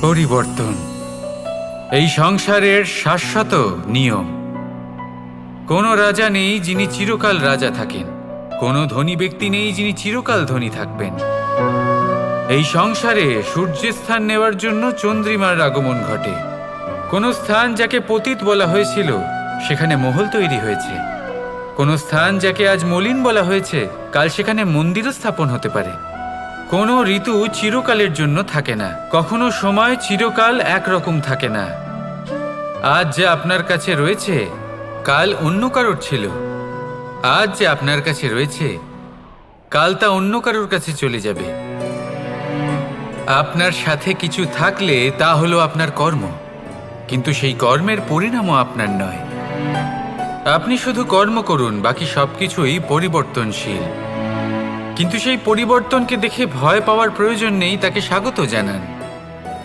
পরিবর্তন এই সংসারের শাশ্বত নিয়ম। কোনো রাজা নেই যিনি চিরকাল রাজা থাকেন, কোনো ধনী ব্যক্তি নেই যিনি চিরকাল ধনী থাকবেন। এই সংসারে সূর্যের স্থান নেওয়ার জন্য চন্দ্রিমার আগমন ঘটে। কোনো স্থান যাকে পতিত বলা হয়েছিল সেখানে মহল তৈরি হয়েছে। কোনো স্থান যাকে আজ মলিন বলা হয়েছে কাল সেখানে মন্দিরও স্থাপন হতে পারে। কোনো ঋতু চিরকালের জন্য থাকে না, কখনো সময় চিরকাল একরকম থাকে না। আজ যে আপনার কাছে রয়েছে কাল অন্য কারোর ছিল, আজ যে আপনার কাছে রয়েছে কাল তা অন্য কারোর কাছে চলে যাবে। আপনার সাথে কিছু থাকলে তা হলো আপনার কর্ম, কিন্তু সেই কর্মের পরিণামও আপনার নয়। আপনি শুধু কর্ম করুন, বাকি সবকিছুই পরিবর্তনশীল। কিন্তু সেই পরিবর্তনকে দেখে ভয় পাওয়ার প্রয়োজন নেই, তাকে স্বাগত জানান।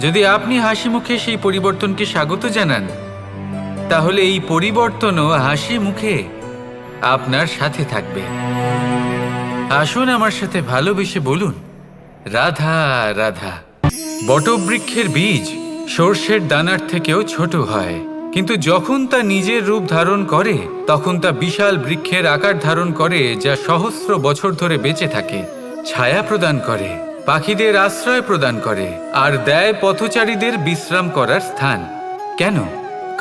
যদি আপনি হাসি মুখে সেই পরিবর্তনকে স্বাগত জানান, তাহলে এই পরিবর্তনও হাসি মুখে আপনার সাথে থাকবে। আসুন আমার সাথে ভালোবেসে বলুন, রাধা রাধা। বটবৃক্ষের বীজ সর্ষের দানার থেকেও ছোট হয়, কিন্তু যখন তা নিজের রূপ ধারণ করে তখন তা বিশাল বৃক্ষের আকার ধারণ করে, যা সহস্র বছর ধরে বেঁচে থাকে, ছায়া প্রদান করে, পাখিদের আশ্রয় প্রদান করে, আর দেয় পথচারীদের বিশ্রাম করার স্থান। কেন?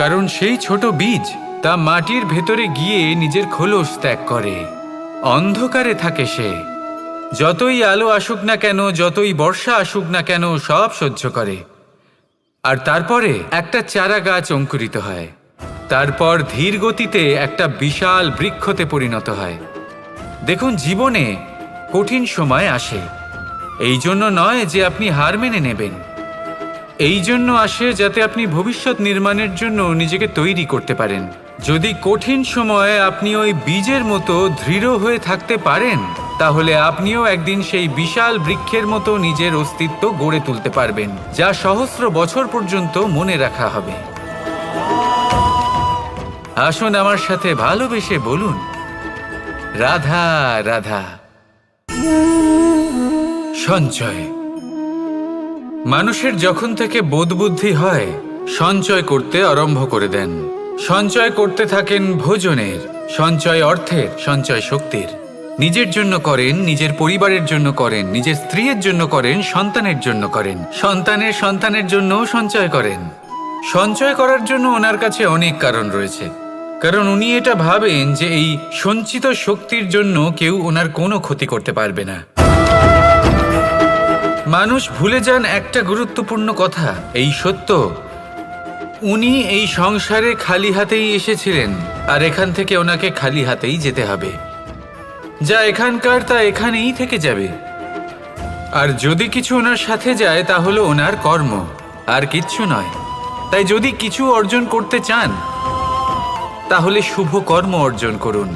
কারণ সেই ছোট বীজ তা মাটির ভেতরে গিয়ে নিজের খোলস ত্যাগ করে। অন্ধকারে থাকে সে, যতই আলো আসুক না কেন, যতই বর্ষা আসুক না কেন, সব সহ্য করে। আর তারপরে একটা চারা গাছ অঙ্কুরিত হয়, তারপর ধীর গতিতে একটা বিশাল বৃক্ষতে পরিণত হয়। দেখুন, জীবনে কঠিন সময় আসে, এই জন্য নয় যে আপনি হার মেনে নেবেন, এই জন্য আসে যাতে আপনি ভবিষ্যৎ নির্মাণের জন্য নিজেকে তৈরি করতে পারেন। যদি কঠিন সময়ে আপনি ওই বীজের মতো দৃঢ় হয়ে থাকতে পারেন, তাহলে আপনিও একদিন সেই বিশাল বৃক্ষের মতো নিজের অস্তিত্ব গড়ে তুলতে পারবেন, যা সহস্র বছর পর্যন্ত মনে রাখা হবে। আসুন আমার সাথে ভালোবেসে বলুন, রাধা রাধা। সঞ্চয়। মানুষের যখন থেকে বোধবুদ্ধি হয় সঞ্চয় করতে আরম্ভ করে দেন। সঞ্চয় করতে থাকেন ভোজনের, সঞ্চয় অর্থের, সঞ্চয় শক্তির। নিজের জন্য করেন, নিজের পরিবারের জন্য করেন, নিজের স্ত্রীর জন্য করেন, সন্তানের জন্য করেন, সন্তানের সন্তানের জন্যও সঞ্চয় করেন। সঞ্চয় করার জন্য ওনার কাছে অনেক কারণ রয়েছে, কারণ উনি এটা ভাবেন যে এই সঞ্চিত শক্তির জন্য কেউ ওনার কোনো ক্ষতি করতে পারবে না। মানুষ ভুলে যান একটা গুরুত্বপূর্ণ কথা, এই সত্য, উনি এই সংসারে খালি হাতেই এসেছিলেন, আর এখান থেকে ওনাকে খালি হাতেই যেতে হবে। যা এখানকার তা এখানেই থেকে যাবে। আর যদি কিছু ওনার সাথে যায় তা হলো ওনার কর্ম, আর কিচ্ছু নয়। তাই যদি কিছু অর্জন করতে চান, তাহলে শুভ কর্ম অর্জন করুন,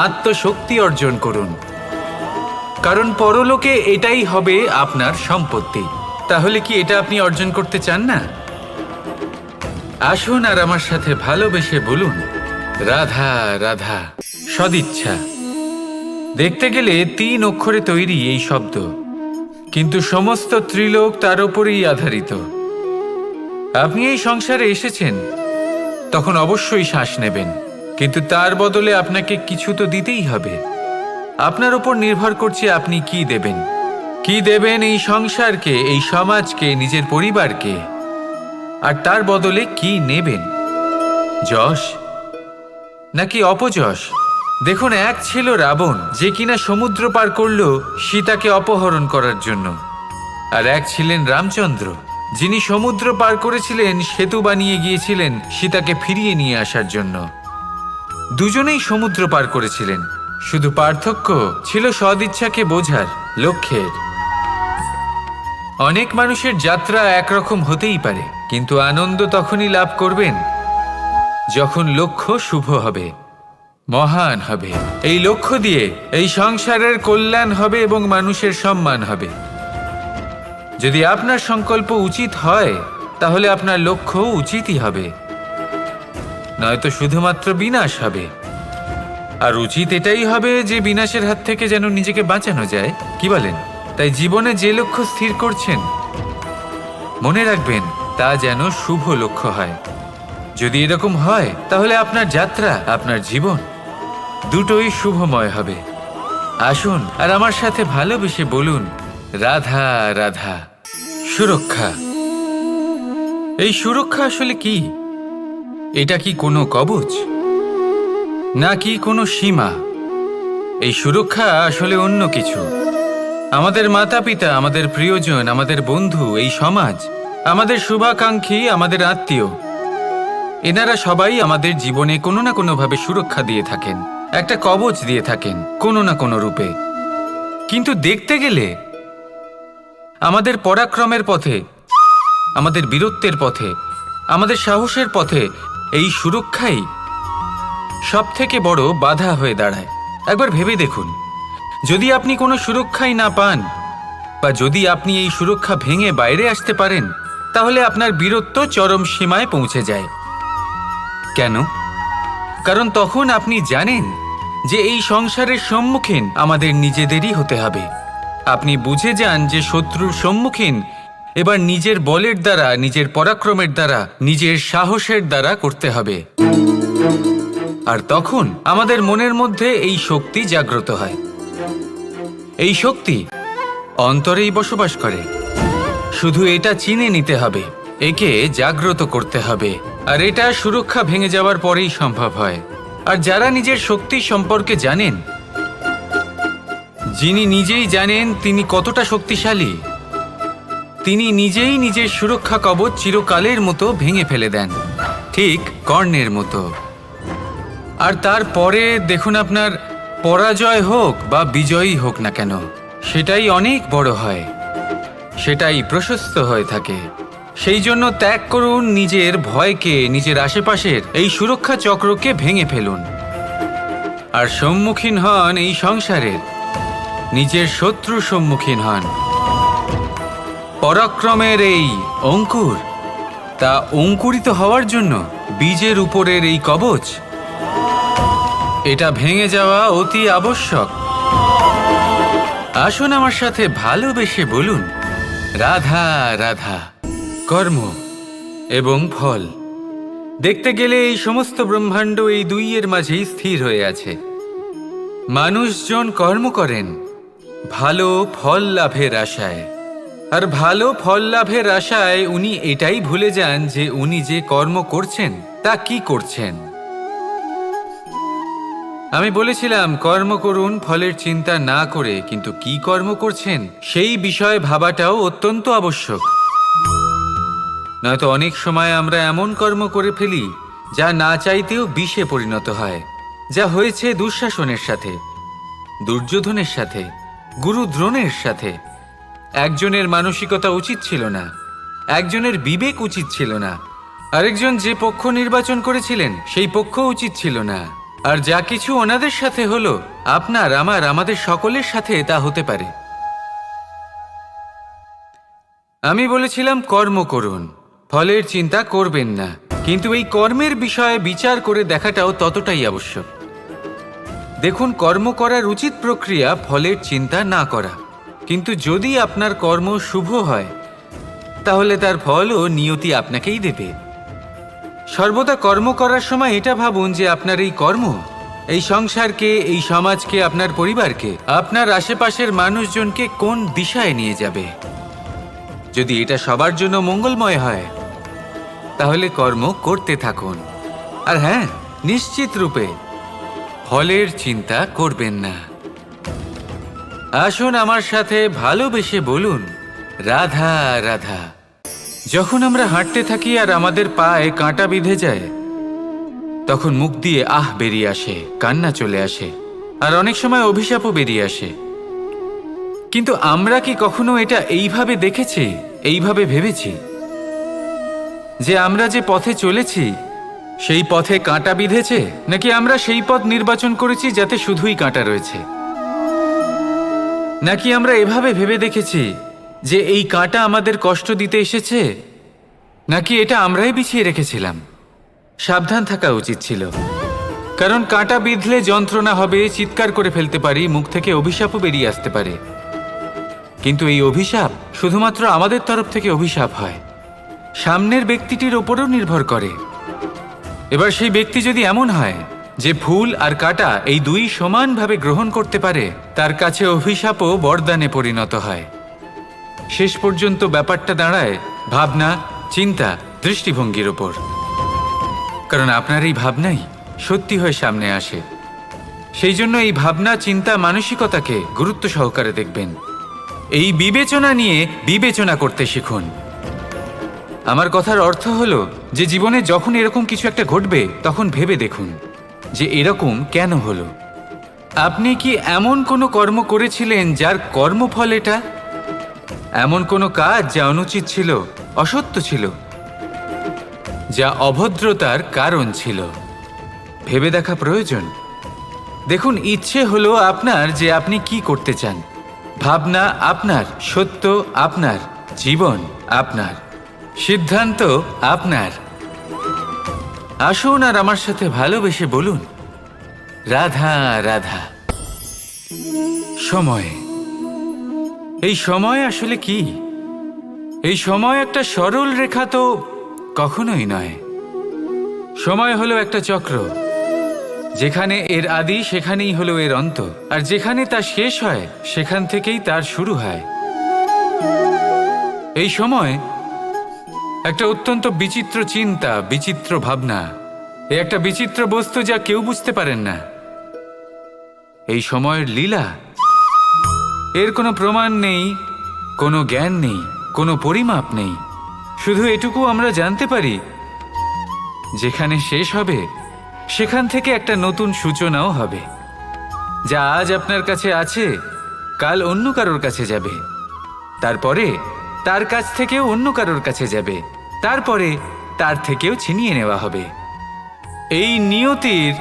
আত্মশক্তি অর্জন করুন, কারণ পরলোকে এটাই হবে আপনার সম্পত্তি। তাহলে কি এটা আপনি অর্জন করতে চান না? আসুন আর আমার সাথে ভালোবেসে বলুন, রাধা রাধা। সদিচ্ছা। দেখতে গেলে 3 অক্ষরে তৈরি এই শব্দ, কিন্তু সমস্ত ত্রিলোক তার উপরেই আধারিত। আপনি এই সংসারে এসেছেন, তখন অবশ্যই শ্বাস নেবেন, কিন্তু তার বদলে আপনাকে কিছু তো দিতেই হবে। আপনার উপর নির্ভর করছে আপনি কি দেবেন। কি দেবেন এই সংসারকে, এই সমাজকে, নিজের পরিবারকে, আর তার বদলে কি নেবেন? যশ নাকি অপযশ? দেখুন, এক ছিল রাবণ, যে কিনা সমুদ্র পার করল সীতাকে অপহরণ করার জন্য, আর এক ছিলেন রামচন্দ্র, যিনি সমুদ্র পার করেছিলেন, সেতু বানিয়ে গিয়েছিলেন সীতাকে ফিরিয়ে নিয়ে আসার জন্য। দুজনেই সমুদ্র পার করেছিলেন, শুধু পার্থক্য ছিল সদিচ্ছাকে বোঝার, লক্ষ্যের। অনেক মানুষের যাত্রা একরকম হতেই পারে, কিন্তু আনন্দ তখনই লাভ করবেন যখন লক্ষ্য শুভ হবে, মহান হবে। এই লক্ষ্য দিয়ে এই সংসারের কল্যাণ হবে এবং মানুষের সম্মান হবে। যদি আপনার সংকল্প উচিত হয়, তাহলে আপনার লক্ষ্য উচিতই হবে, নয়তো শুধুমাত্র বিনাশ হবে। আর উচিত এটাই হবে যে বিনাশের হাত থেকে যেন নিজেকে বাঁচানো যায়, কি বলেন? তাই জীবনে যে লক্ষ্য স্থির করছেন মনে রাখবেন তা যেন শুভ লক্ষ্য হয়। যদি এরকম হয় তাহলে আপনার যাত্রা, আপনার জীবন দুটোই শুভময় হবে। আসুন আর আমার সাথে ভালোবেসে বলুন, রাধা রাধা। সুরক্ষা। এই সুরক্ষা আসলে কি? এটা কি কোনো কবচ নাকি কোনো সীমা? এই সুরক্ষা আসলে অন্য কিছু। আমাদের মাতা পিতা, আমাদের প্রিয়জন, আমাদের বন্ধু, এই সমাজ, আমাদের শুভাকাঙ্ক্ষী, আমাদের আত্মীয়, এনারা সবাই আমাদের জীবনে কোনো না কোনোভাবে সুরক্ষা দিয়ে থাকেন, একটা কবচ দিয়ে থাকেন কোনো না কোনো রূপে। কিন্তু দেখতে গেলে আমাদের পরাক্রমের পথে, আমাদের বীরত্বের পথে, আমাদের সাহসের পথে এই সুরক্ষাই সবথেকে বড় বাধা হয়ে দাঁড়ায়। একবার ভেবে দেখুন, যদি আপনি কোনো সুরক্ষাই না পান, বা যদি আপনি এই সুরক্ষা ভেঙে বাইরে আসতে পারেন, তাহলে আপনার বীরত্ব চরম সীমায় পৌঁছে যায়। কেন? কারণ তখন আপনি জানেন যে এই সংসারের সম্মুখীন আমাদের নিজেদেরই হতে হবে। আপনি বুঝে যান যে শত্রুর সম্মুখীন এবার নিজের বলের দ্বারা, নিজের পরাক্রমের দ্বারা, নিজের সাহসের দ্বারা করতে হবে। আর তখন আমাদের মনের মধ্যে এই শক্তি জাগ্রত হয়। এই শক্তি অন্তরেই বসবাস করে। শুধু এটা চিনে নিতে হবে, একে জাগ্রত করতে হবে। আর এটা সুরক্ষা ভেঙে যাওয়ার পরেই সম্ভব হয়। আর যারা নিজের শক্তি সম্পর্কে জানেন, যিনি নিজেই জানেন তিনি কতটা শক্তিশালী, তিনি নিজেই নিজের সুরক্ষা কবচ চিরকালের মতো ভেঙে ফেলে দেন, ঠিক কর্ণের মতো। আর তারপরে দেখুন, আপনার পরাজয় হোক বা বিজয়ী হোক না কেন, সেটাই অনেক বড় হয়, সেটাই প্রশস্ত হয়ে থাকে। সেই জন্য ত্যাগ করুন নিজের ভয়কে, নিজের আশেপাশের এই সুরক্ষা চক্রকে ভেঙে ফেলুন, আর সম্মুখীন হন এই সংসারের নিজের শত্রু সম্মুখীন হন। পরাক্রমের এই অঙ্কুর, তা অঙ্কুরিত হওয়ার জন্য বীজের উপরের এই কবচ, এটা ভেঙে যাওয়া অতি আবশ্যক। আসুন আমার সাথে ভালোবেসে বলুন, রাধা রাধা। কর্ম এবং ফল। দেখতে গেলে এই সমস্ত ব্রহ্মাণ্ড এই দুইয়ের মাঝেই স্থির হয়ে আছে। মানুষজন কর্ম করেন ভালো ফল লাভের আশায়, আর ভালো ফল লাভের আশায় উনি এটাই ভুলে যান যে উনি যে কর্ম করছেন তা কি করছেন। আমি বলেছিলাম কর্ম করুন ফলের চিন্তা না করে, কিন্তু কি কর্ম করছেন সেই বিষয়ে ভাবাটাও অত্যন্ত আবশ্যক। নয়তো অনেক সময় আমরা এমন কর্ম করে ফেলি যা না চাইতেও বিষে পরিণত হয়, যা হয়েছে দুঃশাসনের সাথে, দুর্যোধনের সাথে, গুরু দ্রোণের সাথে। একজনের মানসিকতা উচিত ছিল না, একজনের বিবেক উচিত ছিল না, আরেকজন যে পক্ষ নির্বাচন করেছিলেন সেই পক্ষ উচিত ছিল না। আর যা কিছু ওনাদের সাথে হলো, আপনার, আমার, আমাদের সকলের সাথে তা হতে পারে। আমি বলেছিলাম কর্ম করুন, ফলের চিন্তা করবেন না, কিন্তু এই কর্মের বিষয়ে বিচার করে দেখাটাও ততটাই আবশ্যক। দেখুন, কর্ম করার উচিত প্রক্রিয়া ফলের চিন্তা না করা, কিন্তু যদি আপনার কর্ম শুভ হয় তাহলে তার ফলও নিয়তি আপনাকেই দেবে। সর্বদা কর্ম করার সময় এটা ভাবুন যে আপনার এই কর্ম এই সংসারকে, এই সমাজকে, আপনার পরিবারকে, আপনার আশেপাশের মানুষজনকে কোন দিশায় নিয়ে যাবে। যদি এটা সবার জন্য মঙ্গলময় হয় তাহলে কর্ম করতে থাকুন। আর হ্যাঁ, নিশ্চিত রূপে ফলের চিন্তা করবেন না। আসুন আমার সাথে ভালোবেসে বলুন, রাধা রাধা। যখন আমরা হাঁটতে থাকি আর আমাদের পায়ে কাঁটা বিঁধে যায়, তখন মুখ দিয়ে আহ বেরিয়ে আসে, কান্না চলে আসে, আর অনেক সময় অভিশাপও বেরিয়ে আসে। কিন্তু আমরা কি কখনো এটা এইভাবে দেখেছি, এইভাবে ভেবেছি যে আমরা যে পথে চলেছি সেই পথে কাঁটা বিঁধেছে, নাকি আমরা সেই পথ নির্বাচন করেছি যাতে শুধুই কাঁটা রয়েছে? নাকি আমরা এভাবে ভেবে দেখেছি যে এই কাঁটা আমাদের কষ্ট দিতে এসেছে, নাকি এটা আমরাই বিছিয়ে রেখেছিলাম? সাবধান থাকা উচিত ছিল, কারণ কাঁটা বিঁধলে যন্ত্রণা হবে, চিৎকার করে ফেলতে পারি, মুখ থেকে অভিশাপও বেরিয়ে আসতে পারে। কিন্তু এই অভিশাপ শুধুমাত্র আমাদের তরফ থেকে অভিশাপ হয়, সামনের ব্যক্তিটির ওপরও নির্ভর করে। এবার সেই ব্যক্তি যদি এমন হয় যে ফুল আর কাঁটা এই দুই সমানভাবে গ্রহণ করতে পারে, তার কাছে অভিশাপও বরদানে পরিণত হয়। শেষ পর্যন্ত ব্যাপারটা দাঁড়ায় ভাবনা, চিন্তা, দৃষ্টিভঙ্গির ওপর। কারণ আপনার এই ভাবনাই সত্যি হয়ে সামনে আসে। সেই জন্য এই ভাবনা, চিন্তা, মানসিকতাকে গুরুত্ব সহকারে দেখবেন। এই বিবেচনা নিয়ে বিবেচনা করতে শিখুন। আমার কথার অর্থ হলো যে জীবনে যখন এরকম কিছু একটা ঘটবে তখন ভেবে দেখুন যে এরকম কেন হলো। আপনি কি এমন কোনো কর্ম করেছিলেন যার কর্মফল এটা? এমন কোনো কাজ যা অনুচিত ছিল, অসত্য ছিল, যা অভদ্রতার কারণ ছিল? ভেবে দেখা প্রয়োজন। দেখুন, ইচ্ছে হলো আপনার যে আপনি কি করতে চান। ভাবনা আপনার, সত্য আপনার, জীবন আপনার, সিদ্ধান্ত আপনার। আসুন আর আমার সাথে ভালোবেসে বলুন, রাধা রাধা। সময়, এই সময় আসলে কি? এই সময় একটা সরল রেখা তো কখনোই নয়। সময় হলো একটা চক্র। যেখানে এর আদি সেখানেই হলো এর অন্ত, আর যেখানে তা শেষ হয় সেখান থেকেই তার শুরু হয়। এই সময় একটা অত্যন্ত বিচিত্র চিন্তা, বিচিত্র ভাবনা, একটা বিচিত্র বস্তু যা কেউ বুঝতে পারেন না। এই সময়ের লীলা, এর কোনো প্রমাণ নেই, কোনো জ্ঞান নেই, কোনো পরিমাপ নেই। শুধু এটুকু আমরা জানতে পারি, যেখানে শেষ হবে সেখান থেকে একটা নতুন সূচনাও হবে। যা আজ আপনার কাছে আছে কাল অন্য কারোর কাছে যাবে, তারপরে তার কাছ থেকেও অন্য কারোর কাছে যাবে, তারপরে তার থেকেও ছিনিয়ে নেওয়া হবে। এই নিয়তির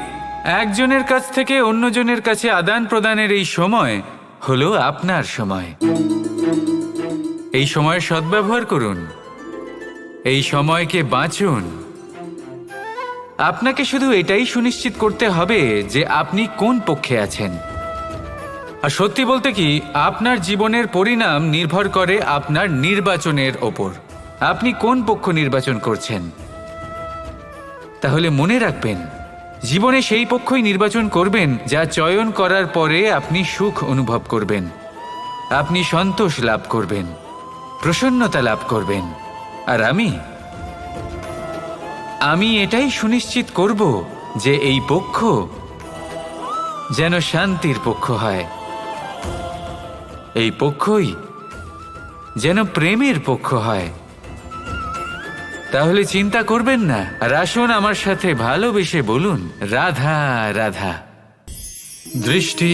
একজনের কাছ থেকে অন্যজনের কাছে আদান প্রদানের এই সময় হলো আপনার সময়। এই সময়ের সদ্ব্যবহার করুন, এই সময়কে বাঁচুন। আপনাকে শুধু এটাই সুনিশ্চিত করতে হবে যে আপনি কোন পক্ষে আছেন। আর সত্যি বলতে কি, আপনার জীবনের পরিণাম নির্ভর করে আপনার নির্বাচনের ওপর। আপনি কোন পক্ষ নির্বাচন করছেন। তাহলে মনে রাখবেন, জীবনে সেই পক্ষই নির্বাচন করবেন যা চয়ন করার পরে আপনি সুখ অনুভব করবেন, আপনি সন্তোষ লাভ করবেন, প্রসন্নতা লাভ করবেন। আর আমি এটাই সুনিশ্চিত করব যে এই পক্ষ যেন শান্তির পক্ষ হয়, এই পক্ষই যেন প্রেমের পক্ষ হয়। তাহলে চিন্তা করবেন না, আর আসুন আমার সাথে ভালোবেসে বলুন, রাধা রাধা। দৃষ্টি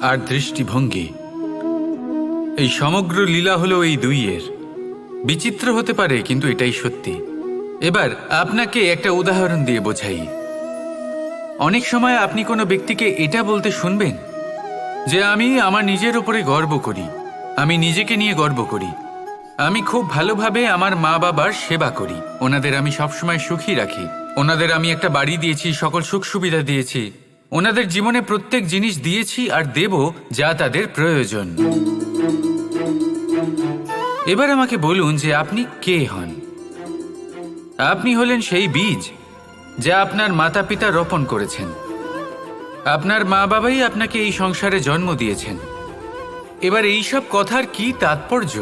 আর দৃষ্টিভঙ্গি, এই সমগ্র লীলা হলো এই দুইয়ের। বিচিত্র হতে পারে, কিন্তু এটাই সত্যি। এবার আপনাকে একটা উদাহরণ দিয়ে বোঝাই। অনেক সময় আপনি কোনো ব্যক্তিকে এটা বলতে শুনবেন যে আমি আমার নিজের উপরে গর্ব করি, আমি নিজেকে নিয়ে গর্ব করি, আমি খুব ভালোভাবে আমার মা বাবার সেবা করি, ওনাদের আমি সবসময় সুখী রাখি, ওনাদের আমি একটা বাড়ি দিয়েছি, সকল সুখ সুবিধা দিয়েছি, ওনাদের জীবনে প্রত্যেক জিনিস দিয়েছি আর দেব যা তাদের প্রয়োজন। এবার আমাকে বলুন যে আপনি কে হন। আপনি হলেন সেই বীজ যা আপনার মাতা পিতা রোপণ করেছেন। আপনার মা বাবাই আপনাকে এই সংসারে জন্ম দিয়েছেন। এবার এইসব কথার কি তাৎপর্য?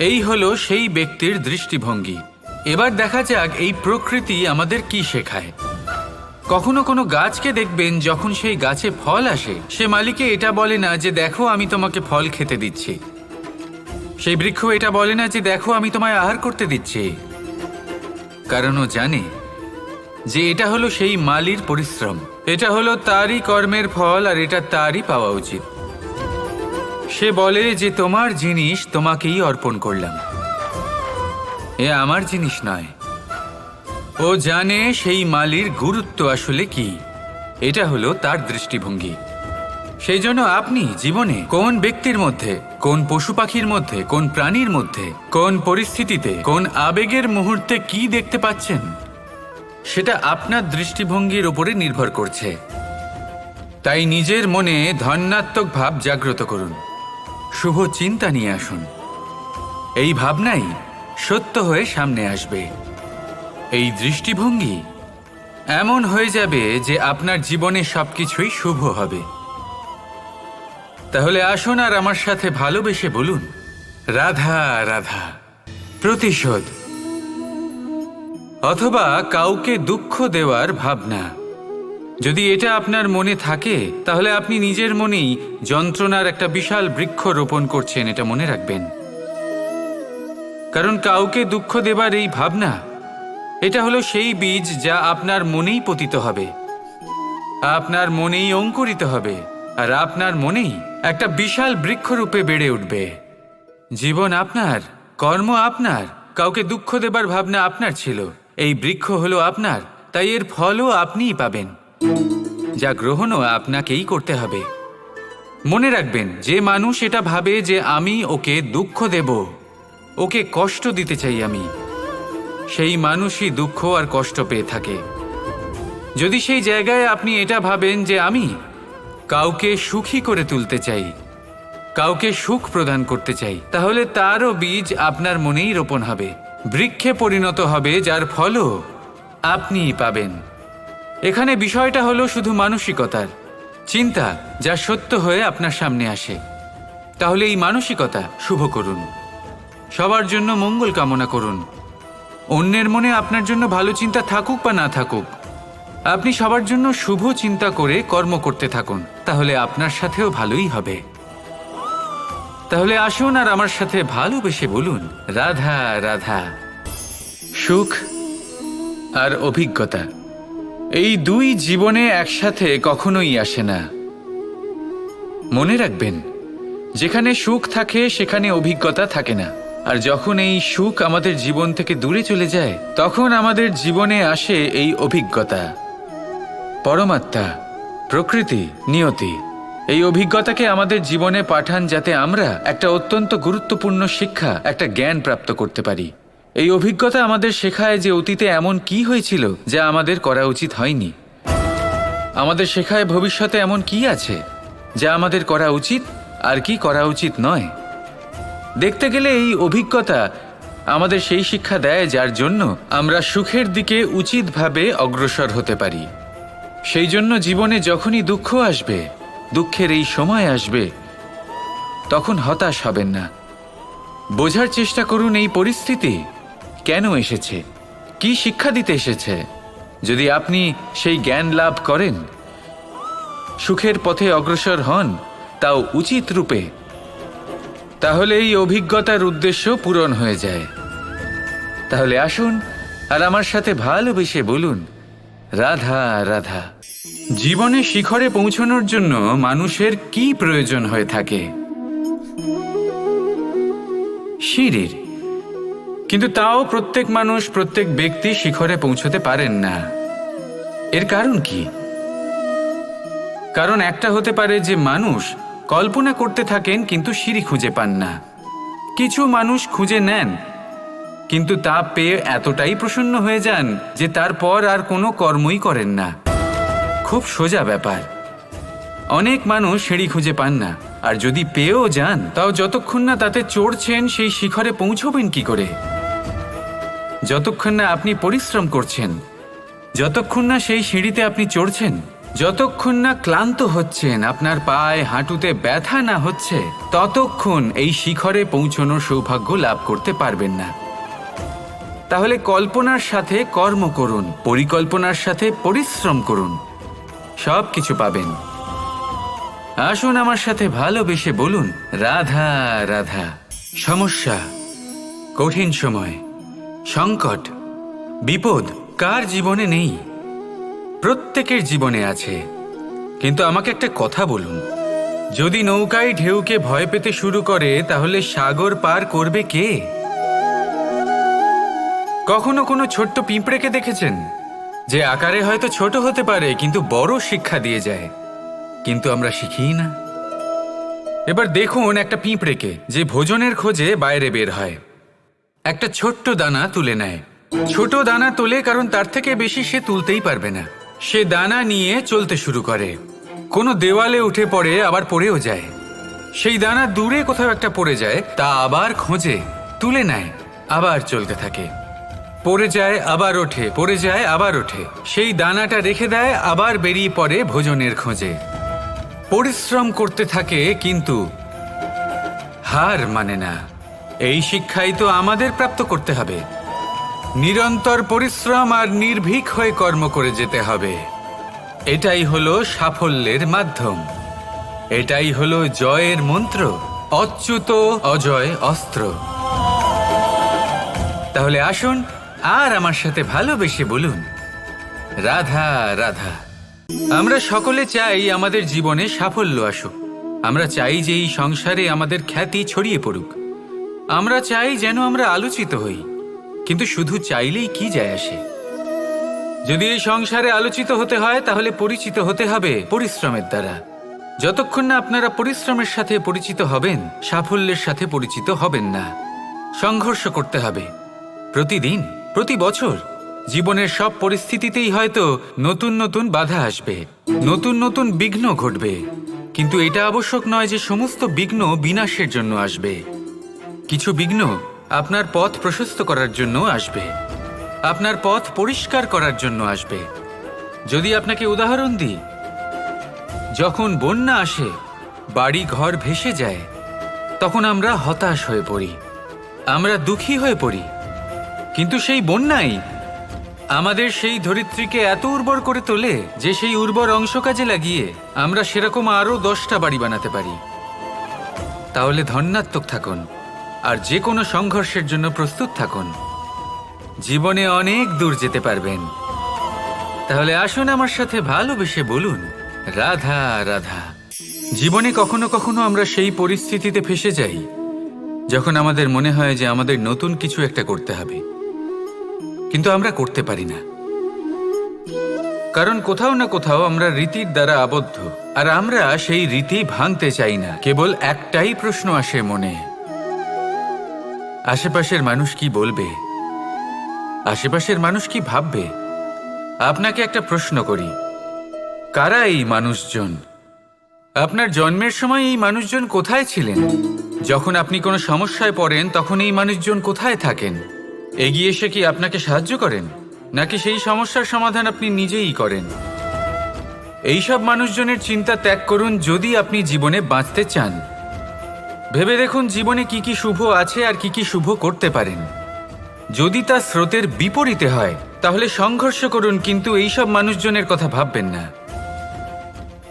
এই হলো সেই ব্যক্তির দৃষ্টিভঙ্গি। এবার দেখা যাক এই প্রকৃতি আমাদের কি শেখায়। কখনো কোনো গাছকে দেখবেন, যখন সেই গাছে ফল আসে, সে মালিকে এটা বলে না যে দেখো আমি তোমাকে ফল খেতে দিচ্ছি। সেই বৃক্ষ এটা বলে না যে দেখো আমি তোমায় আহার করতে দিচ্ছি। কারণ ও জানে যে এটা হলো সেই মালির পরিশ্রম, এটা হলো তারই কর্মের ফল, আর এটা তারই পাওয়া উচিত। সে বলে যে তোমার জিনিস তোমাকেই অর্পণ করলাম, এ আমার জিনিস নয়। ও জানে সেই মালির গুরুত্ব আসলে কি। এটা হলো তার দৃষ্টিভঙ্গি। সেই জন্য আপনি জীবনে কোন ব্যক্তির মধ্যে, কোন পশু পাখির মধ্যে, কোন প্রাণীর মধ্যে, কোন পরিস্থিতিতে, কোন আবেগের মুহূর্তে কি দেখতে পাচ্ছেন, সেটা আপনার দৃষ্টিভঙ্গির উপরে নির্ভর করছে। তাই নিজের মনে ধন্যাত্মক ভাব জাগ্রত করুন, শুভ চিন্তা নিয়ে আসুন। এই ভাবনাই সত্য হয়ে সামনে আসবে। এই দৃষ্টিভঙ্গি এমন হয়ে যাবে যে আপনার জীবনে সবকিছুই শুভ হবে। তাহলে আসুন আর আমার সাথে ভালোবেসে বলুন, রাধা রাধা। প্রতিশোধ অথবা কাউকে দুঃখ দেওয়ার ভাবনা, যদি এটা আপনার মনে থাকে তাহলে আপনি নিজের মনেই যন্ত্রণার একটা বিশাল বৃক্ষ রোপণ করছেন, এটা মনে রাখবেন। কারণ কাউকে দুঃখ দেবার এই ভাবনা, এটা হলো সেই বীজ যা আপনার মনেই পতিত হবে, আপনার মনেই অঙ্কুরিত হবে, আর আপনার মনেই একটা বিশাল বৃক্ষরূপে বেড়ে উঠবে। জীবন আপনার, কর্ম আপনার, কাউকে দুঃখ দেবার ভাবনা আপনার ছিল, এই বৃক্ষ হলো আপনার, তাই এর ফলও আপনিই পাবেন, যা গ্রহণও আপনাকেই করতে হবে। মনে রাখবেন, যে মানুষ এটা ভাবে যে আমি ওকে দুঃখ দেব, ওকে কষ্ট দিতে চাই আমি, সেই মানুষই দুঃখ আর কষ্ট পেয়ে থাকে। যদি সেই জায়গায় আপনি এটা ভাবেন যে আমি কাউকে সুখী করে তুলতে চাই, কাউকে সুখ প্রদান করতে চাই, তাহলে তারও বীজ আপনার মনেই রোপণ হবে, বৃক্ষে পরিণত হবে, যার ফলও আপনিই পাবেন। এখানে বিষয়টা হলো শুধু মানসিকতার চিন্তা, যা সত্য হয়ে আপনার সামনে আসে। তাহলে এই মানসিকতা শুভ করুন, সবার জন্য মঙ্গল কামনা করুন। অন্যের মনে আপনার জন্য ভালো চিন্তা থাকুক বা না থাকুক, আপনি সবার জন্য শুভ চিন্তা করে কর্ম করতে থাকুন, তাহলে আপনার সাথেও ভালোই হবে। তাহলে আসুন আর আমার সাথে ভালোবেসে বলুন, রাধা রাধা। সুখ আর অভিজ্ঞতা, এই দুই জীবনে একসাথে কখনোই আসে না। মনে রাখবেন, যেখানে সুখ থাকে সেখানে অভিজ্ঞতা থাকে না, আর যখন এই সুখ আমাদের জীবন থেকে দূরে চলে যায়, তখন আমাদের জীবনে আসে এই অভিজ্ঞতা। পরমাত্মা, প্রকৃতি, নিয়তি এই অভিজ্ঞতাকে আমাদের জীবনে পাঠান, যাতে আমরা একটা অত্যন্ত গুরুত্বপূর্ণ শিক্ষা, একটা জ্ঞান প্রাপ্ত করতে পারি। এই অভিজ্ঞতা আমাদের শেখায় যে অতীতে এমন কি হয়েছিল যা আমাদের করা উচিত হয়নি। আমাদের শেখায় ভবিষ্যতে এমন কি আছে যা আমাদের করা উচিত আর কি করা উচিত নয়। দেখতে গেলে এই অভিজ্ঞতা আমাদের সেই শিক্ষা দেয় যার জন্য আমরা সুখের দিকে উচিতভাবে অগ্রসর হতে পারি। সেই জন্য জীবনে যখনই দুঃখ আসবে, দুঃখের এই সময় আসবে, তখন হতাশ হবেন না। বোঝার চেষ্টা করুন এই পরিস্থিতি কেন এসেছে, কি শিক্ষা দিতে এসেছে। যদি আপনি সেই জ্ঞান লাভ করেন, সুখের পথে অগ্রসর হন, তাও উচিত রূপে, তাহলে এই অভিজ্ঞতার উদ্দেশ্য পূরণ হয়ে যায়। তাহলে আসুন আর আমার সাথে ভালোবেসে বলুন, রাধা রাধা। জীবনে শিখরে পৌঁছানোর জন্য মানুষের কি প্রয়োজন হয়ে থাকে? সিঁড়ির। কিন্তু তাও প্রত্যেক মানুষ, প্রত্যেক ব্যক্তি শিখরে পৌঁছতে পারেন না। এর কারণ কি? কারণ একটা হতে পারে যে মানুষ কল্পনা করতে থাকেন কিন্তু সিঁড়ি খুঁজে পান না। কিছু মানুষ খুঁজে নেন কিন্তু তা পেয়ে এতটাই প্রসন্ন হয়ে যান যে তারপর আর কোনো কর্মই করেন না। খুব সোজা ব্যাপার। অনেক মানুষ সিঁড়ি খুঁজে পান না, আর যদি পেয়েও যান তাও যতক্ষণ না তাতে চড়ছেন সেই শিখরে পৌঁছবেন কি করে? যতক্ষণ না আপনি পরিশ্রম করছেন, যতক্ষণ না সেই সিঁড়িতে আপনি চড়ছেন, যতক্ষণ না ক্লান্ত হচ্ছেন, আপনার পায়ে হাঁটুতে ব্যথা না হচ্ছে, ততক্ষণ এই শিখরে পৌঁছানোর সৌভাগ্য লাভ করতে পারবেন না। তাহলে কল্পনার সাথে কর্ম করুন, পরিকল্পনার সাথে পরিশ্রম করুন, সব কিছু পাবেন। আসুন আমার সাথে ভালোবেসে বলুন, রাধা রাধা। সমস্যা, কঠিন সময়, সংকট, বিপদ কার জীবনে নেই? প্রত্যেকের জীবনে আছে। কিন্তু আমাকে একটা কথা বলুন, যদি নৌকায় ঢেউকে ভয় পেতে শুরু করে, তাহলে সাগর পার করবে কে? কখনো কোনো ছোট্ট পিঁপড়েকে দেখেছেন, যে আকারে হয়তো ছোট হতে পারে কিন্তু বড় শিক্ষা দিয়ে যায়? কিন্তু আমরা শিখিই না। এবার দেখুন একটা পিঁপড়েকে, যে ভোজনের খোঁজে বাইরে বের হয়, একটা ছোট্ট দানা তুলে নেয়। ছোট দানা তোলে কারণ তার থেকে বেশি সে তুলতেই পারবে না। সে দানা নিয়ে চলতে শুরু করে, কোনো দেওয়ালে উঠে পড়ে, আবার পড়েও যায়। সেই দানা দূরে কোথাও একটা পড়ে যায়, তা আবার খোঁজে, তুলে নেয়, আবার চলতে থাকে, পড়ে যায় আবার ওঠে, পড়ে যায় আবার ওঠে, সেই দানাটা রেখে দেয়, আবার বেরিয়ে পড়ে ভোজনের খোঁজে। পরিশ্রম করতে থাকে কিন্তু হার মানে না। এই শিক্ষাই তো আমাদের প্রাপ্ত করতে হবে। নিরন্তর পরিশ্রম আর নির্ভীক হয়ে কর্ম করে যেতে হবে। এটাই হলো সাফল্যের মাধ্যম, এটাই হলো জয়ের মন্ত্র, অচ্যুত অজয় অস্ত্র। তাহলে আসুন আর আমার সাথে ভালোবেসে বলুন, রাধা রাধা। আমরা সকলে চাই আমাদের জীবনে সাফল্য আসুক। আমরা চাই যে এই সংসারে আমাদের খ্যাতি ছড়িয়ে পড়ুক। আমরা চাই যেন আমরা আলোচিত হই। কিন্তু শুধু চাইলেই কি যায় আসে? যদি এই সংসারে আলোচিত হতে হয় তাহলে পরিচিত হতে হবে পরিশ্রমের দ্বারা। যতক্ষণ না আপনারা পরিশ্রমের সাথে পরিচিত হবেন, সাফল্যের সাথে পরিচিত হবেন না। সংঘর্ষ করতে হবে প্রতিদিন, প্রতি বছর। জীবনের সব পরিস্থিতিতেই হয়তো নতুন নতুন বাধা আসবে, নতুন নতুন বিঘ্ন ঘটবে। কিন্তু এটা আবশ্যক নয় যে সমস্ত বিঘ্ন বিনাশের জন্য আসবে। কিছু বিঘ্ন আপনার পথ প্রশস্ত করার জন্য আসবে, আপনার পথ পরিষ্কার করার জন্য আসবে। যদি আপনাকে উদাহরণ দিই, যখন বন্যা আসে, বাড়ি ঘর ভেসে যায়, তখন আমরা হতাশ হয়ে পড়ি, আমরা দুঃখী হয়ে পড়ি। কিন্তু সেই বন্যাই আমাদের সেই ধরিত্রীকে এত উর্বর করে তোলে যে সেই উর্বর অংশ কাজে লাগিয়ে আমরা সেরকম আরও 10টা বাড়ি বানাতে পারি। তাহলে ধন্যাত্মক থাকুন আর যে কোনো সংঘর্ষের জন্য প্রস্তুত থাকুন। জীবনে অনেক দূর যেতে পারবেন। তাহলে আসুন আমার সাথে ভালোবেসে বলুন, রাধা রাধা। জীবনে কখনো কখনো আমরা সেই পরিস্থিতিতে ফেসে যাই যখন আমাদের মনে হয় যে আমাদের নতুন কিছু একটা করতে হবে, কিন্তু আমরা করতে পারি না। কারণ কোথাও না কোথাও আমরা রীতির দ্বারা আবদ্ধ, আর আমরা সেই রীতি ভাঙতে চাই না। কেবল একটাই প্রশ্ন আসে মনে, আশেপাশের মানুষ কি বলবে, আশেপাশের মানুষ কি ভাববে। আপনাকে একটা প্রশ্ন করি, কারা এই মানুষজন? আপনার জন্মের সময় এই মানুষজন কোথায় ছিলেন? যখন আপনি কোনো সমস্যায় পড়েন তখন এই মানুষজন কোথায় থাকেন? এগিয়ে এসে কি আপনাকে সাহায্য করেন, নাকি সেই সমস্যার সমাধান আপনি নিজেই করেন? এইসব মানুষজনের চিন্তা ত্যাগ করুন যদি আপনি জীবনে বাঁচতে চান। ভেবে দেখুন জীবনে কি কি শুভ আছে আর কি কি শুভ করতে পারেন। যদি তা স্রোতের বিপরীতে হয় তাহলে সংঘর্ষ করুন, কিন্তু এইসব মানুষজনের কথা ভাববেন না।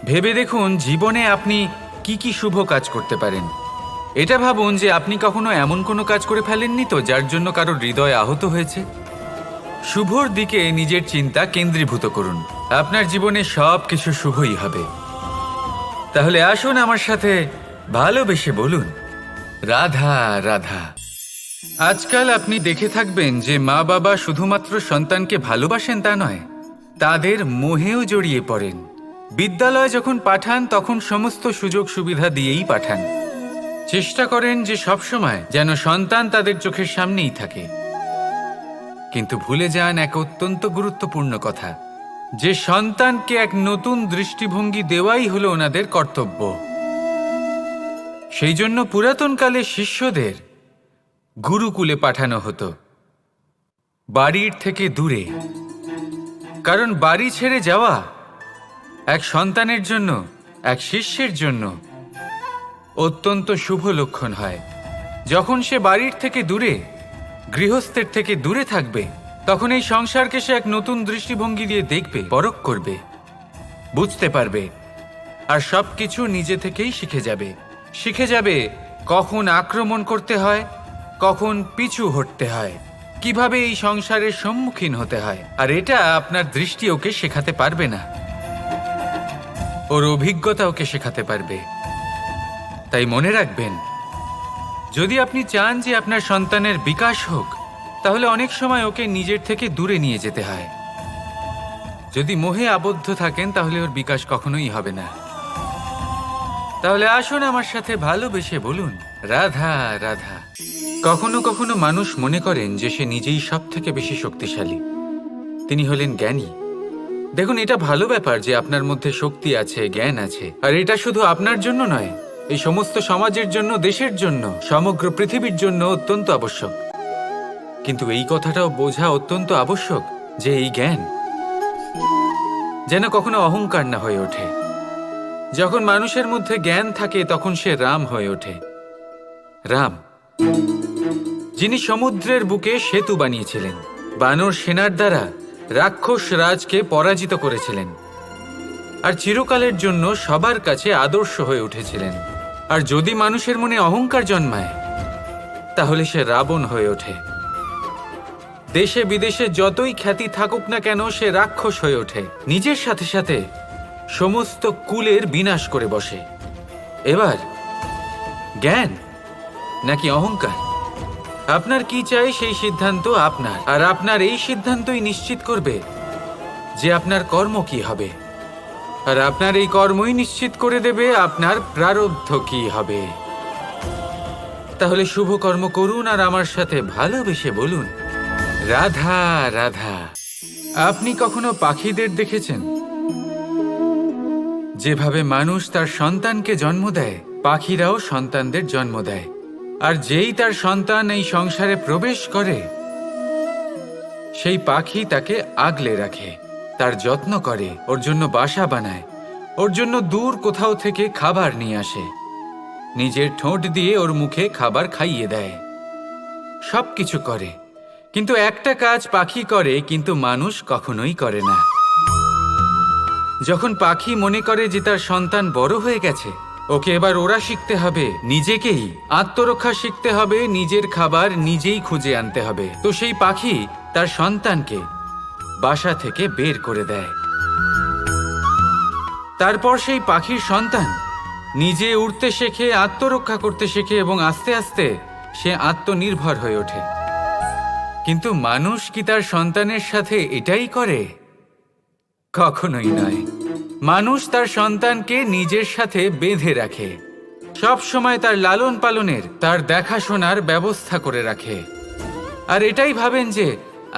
ভেবে দেখুন জীবনে আপনি কি কি শুভ কাজ করতে পারেন। এটা ভাবুন যে আপনি কখনো এমন কোনো কাজ করে ফেলেননি তো যার জন্য কারো হৃদয় আহত হয়েছে। শুভর দিকে নিজের চিন্তা কেন্দ্রীভূত করুন, আপনার জীবনে সব কিছু শুভই হবে। তাহলে আসুন আমার সাথে ভালোবেসে বলুন, রাধা রাধা। আজকাল আপনি দেখে থাকবেন যে মা বাবা শুধুমাত্র সন্তানকে ভালোবাসেন তা নয়, তাদের মোহেও জড়িয়ে পড়েন। বিদ্যালয়ে যখন পাঠান তখন সমস্ত সুযোগ সুবিধা দিয়েই পাঠান। চেষ্টা করেন যে সবসময় যেন সন্তান তাদের চোখের সামনেই থাকে। কিন্তু ভুলে যান এক অত্যন্ত গুরুত্বপূর্ণ কথা, যে সন্তানকে এক নতুন দৃষ্টিভঙ্গি দেওয়াই হলো ওনাদের কর্তব্য। সেই জন্য পুরাতনকালে শিষ্যদের গুরুকুলে পাঠানো হতো, বাড়ির থেকে দূরে। কারণ বাড়ি ছেড়ে যাওয়া এক সন্তানের জন্য, এক শিষ্যের জন্য অত্যন্ত শুভ লক্ষণ হয়। যখন সে বাড়ির থেকে দূরে, গৃহস্থের থেকে দূরে থাকবে, তখন এই সংসারকে সে এক নতুন দৃষ্টিভঙ্গি দিয়ে দেখবে, পরখ করবে, বুঝতে পারবে, আর সবকিছু নিজে থেকেই শিখে যাবে কখন আক্রমণ করতে হয়, কখন পিছু হটতে হয়, কিভাবে এই সংসারের সম্মুখীন হতে হয়। আর এটা আপনার দৃষ্টি ওকে শেখাতে পারবে না, ওর অভিজ্ঞতা ওকে শেখাতে পারবে। তাই মনে রাখবেন, যদি আপনি চান যে আপনার সন্তানের বিকাশ হোক, তাহলে অনেক সময় ওকে নিজের থেকে দূরে নিয়ে যেতে হয়। যদি মোহে আবদ্ধ থাকেন তাহলে ওর বিকাশ কখনোই হবে না। তাহলে আসুন আমার সাথে ভালোবেসে বলুন, রাধা রাধা। কখনো কখনো মানুষ মনে করেন যে সে নিজেই সব থেকে বেশি শক্তিশালী, তিনি হলেন জ্ঞানী। দেখুন, এটা ভালো ব্যাপার যে আপনার মধ্যে শক্তি আছে, জ্ঞান আছে, আর এটা শুধু আপনার জন্য নয়, এই সমস্ত সমাজের জন্য, দেশের জন্য, সমগ্র পৃথিবীর জন্য অত্যন্ত আবশ্যক। কিন্তু এই কথাটাও বোঝা অত্যন্ত আবশ্যক যে এই জ্ঞান যেন কখনো অহংকার না হয়ে ওঠে। যখন মানুষের মধ্যে জ্ঞান থাকে তখন সে রাম হয়ে ওঠে। রাম, যিনি সমুদ্রের বুকে সেতু বানিয়েছিলেন, বানর সেনার দ্বারা রাক্ষস রাজকে পরাজিত করেছিলেন, আর চিরকালের জন্য সবার কাছে আদর্শ হয়ে উঠেছিলেন। আর যদি মানুষের মনে অহংকার জন্মায় তাহলে সে রাবণ হয়ে ওঠে। দেশে বিদেশে যতই খ্যাতি থাকুক না কেন সে রাক্ষস হয়ে ওঠে, নিজের সাথে সাথে সমস্ত কুলের বিনাশ করে বসে। এবার জ্ঞান নাকি অহংকার, আপনার কি চাই সেই সিদ্ধান্ত আপনার, আর আপনার এই সিদ্ধান্তই নিশ্চিত করবে যে আপনার কর্ম কি হবে, আর আপনার এই কর্মই নিশ্চিত করে দেবে আপনার প্রারব্ধ কি হবে। তাহলে শুভ কর্ম করুন আর আমার সাথে ভালোবেসে বলুন রাধা রাধা। আপনি কখনো পাখিদের দেখেছেন? যেভাবে মানুষ তার সন্তানকে জন্ম দেয়, পাখিরাও সন্তানদের জন্ম দেয়। আর যেই তার সন্তান এই সংসারে প্রবেশ করে, সেই পাখি তাকে আগলে রাখে, তার যত্ন করে, ওর জন্য বাসা বানায়, ওর জন্য দূর কোথাও থেকে খাবার নিয়ে আসে, নিজের ঠোঁট দিয়ে ওর মুখে খাবার খাইয়ে দেয়, সবকিছু করে। কিন্তু একটা কাজ পাখি করে কিন্তু মানুষ কখনোই করে না। যখন পাখি মনে করে যে তার সন্তান বড় হয়ে গেছে, ওকে এবার ওরা শিখতে হবে, নিজেকেই আত্মরক্ষা শিখতে হবে, নিজের খাবার নিজেই খুঁজে আনতে হবে, তো সেই পাখি তার সন্তানকে বাসা থেকে বের করে দেয়। তারপর সেই পাখির সন্তান নিজে উড়তে শেখে, আত্মরক্ষা করতে শেখে এবং আস্তে আস্তে সে আত্মনির্ভর হয়ে ওঠে। কিন্তু মানুষ কি তার সন্তানের সাথে এটাই করে? কখনোই নয়। মানুষ তার সন্তানকে নিজের সাথে বেঁধে রাখে, সব সময় তার লালন পালনের, তার দেখাশোনার ব্যবস্থা করে রাখে, আর এটাই ভাবেন যে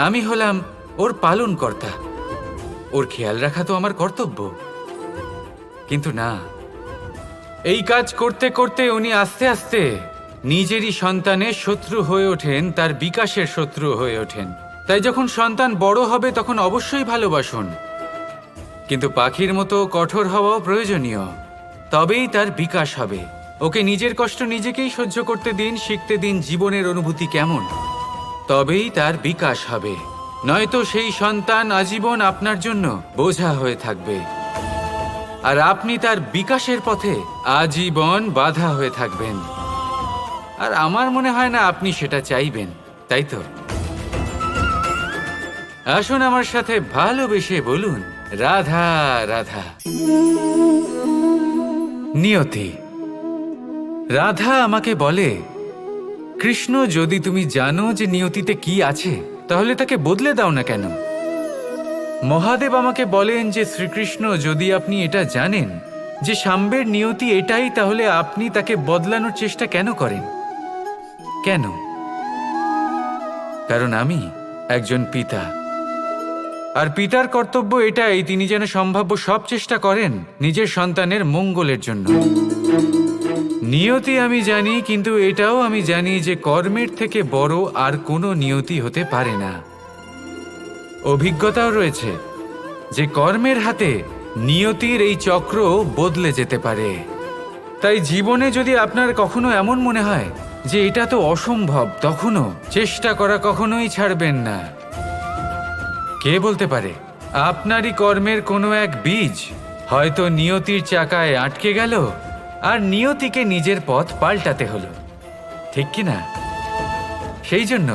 আমি হলাম ওর পালনকর্তা, ওর খেয়াল রাখা তো আমার কর্তব্য। কিন্তু না, এই কাজ করতে করতে উনি আস্তে আস্তে নিজেরই সন্তানের শত্রু হয়ে ওঠেন, তার বিকাশের শত্রু হয়ে ওঠেন। তাই যখন সন্তান বড় হবে তখন অবশ্যই ভালোবাসুন, কিন্তু পাখির মতো কঠোর হওয়াও প্রয়োজনীয়, তবেই তার বিকাশ হবে। ওকে নিজের কষ্ট নিজেকেই সহ্য করতে দিন, শিখতে দিন জীবনের অনুভূতি কেমন, তবেই তার বিকাশ হবে। নয়তো সেই সন্তান আজীবন আপনার জন্য বোঝা হয়ে থাকবে, আর আপনি তার বিকাশের পথে আজীবন বাধা হয়ে থাকবেন। আর আমার মনে হয় না আপনি সেটা চাইবেন, তাই তো? আসুন আমার সাথে ভালোবেসে বলুন রাধা রাধা। নিয়তি। রাধা আমাকে বলে, কৃষ্ণ, যদি তুমি জানো যে নিয়তিতে কি আছে তাহলে তাকে বদলে দাও না কেন? মহাদেব আমাকে বলেন যে শ্রীকৃষ্ণ, যদি আপনি এটা জানেন যে সাম্বের নিয়তি এটাই, তাহলে আপনি তাকে বদলানোর চেষ্টা কেন করেন? কেন? কারণ আমি একজন পিতা, আর পিতার কর্তব্য এটাই, তিনি যেন সম্ভাব্য সব চেষ্টা করেন নিজের সন্তানের মঙ্গলের জন্য। নিয়তি আমি জানি, কিন্তু এটাও আমি জানি যে কর্মের থেকে বড় আর কোনো নিয়তি হতে পারে না। অভিজ্ঞতাও রয়েছে যে কর্মের হাতে নিয়তির এই চক্র বদলে যেতে পারে। তাই জীবনে যদি আপনার কখনো এমন মনে হয় যে এটা তো অসম্ভব, তখনও চেষ্টা করা কখনোই ছাড়বেন না। কে বলতে পারে আপনারই কর্মের কোনো এক বীজ হয়তো নিয়তির চাকায় আটকে গেল, আর নিয়তিকে নিজের পথ পাল্টাতে হলো, ঠিক কি না? সেই জন্য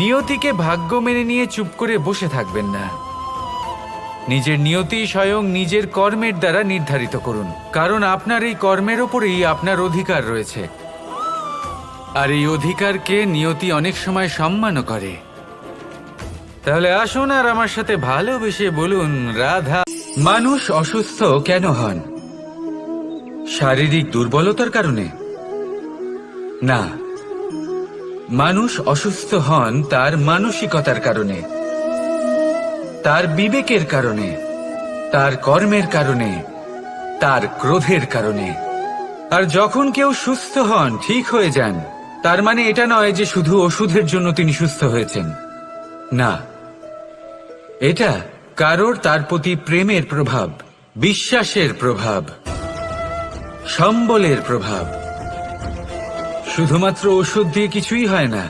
নিয়তিকে ভাগ্য মেনে নিয়ে চুপ করে বসে থাকবেন না। নিজের নিয়তি স্বয়ং নিজের কর্মের দ্বারা নির্ধারিত করুন, কারণ আপনার এই কর্মের ওপরেই আপনার অধিকার রয়েছে, আর এই অধিকারকে নিয়তি অনেক সময় সম্মানও করে। তাহলে আসুন আর আমার সাথে ভালোবেসে বলুন রাধা। মানুষ অসুস্থ কেন হন? শারীরিক দুর্বলতার কারণে? না, মানুষ অসুস্থ হন তার মানসিকতার কারণে, তার বিবেকের কারণে, তার কর্মের কারণে, তার ক্রোধের কারণে। আর যখন কেউ সুস্থ হন, ঠিক হয়ে যান, তার মানে এটা নয় যে শুধু ওষুধের জন্য তিনি সুস্থ হয়েছেন। না, এটা কারোর তার প্রতি প্রেমের প্রভাব, বিশ্বাসের প্রভাব, সম্বলের প্রভাব। শুধুমাত্র ওষুধ দিয়ে কিছুই হয় না।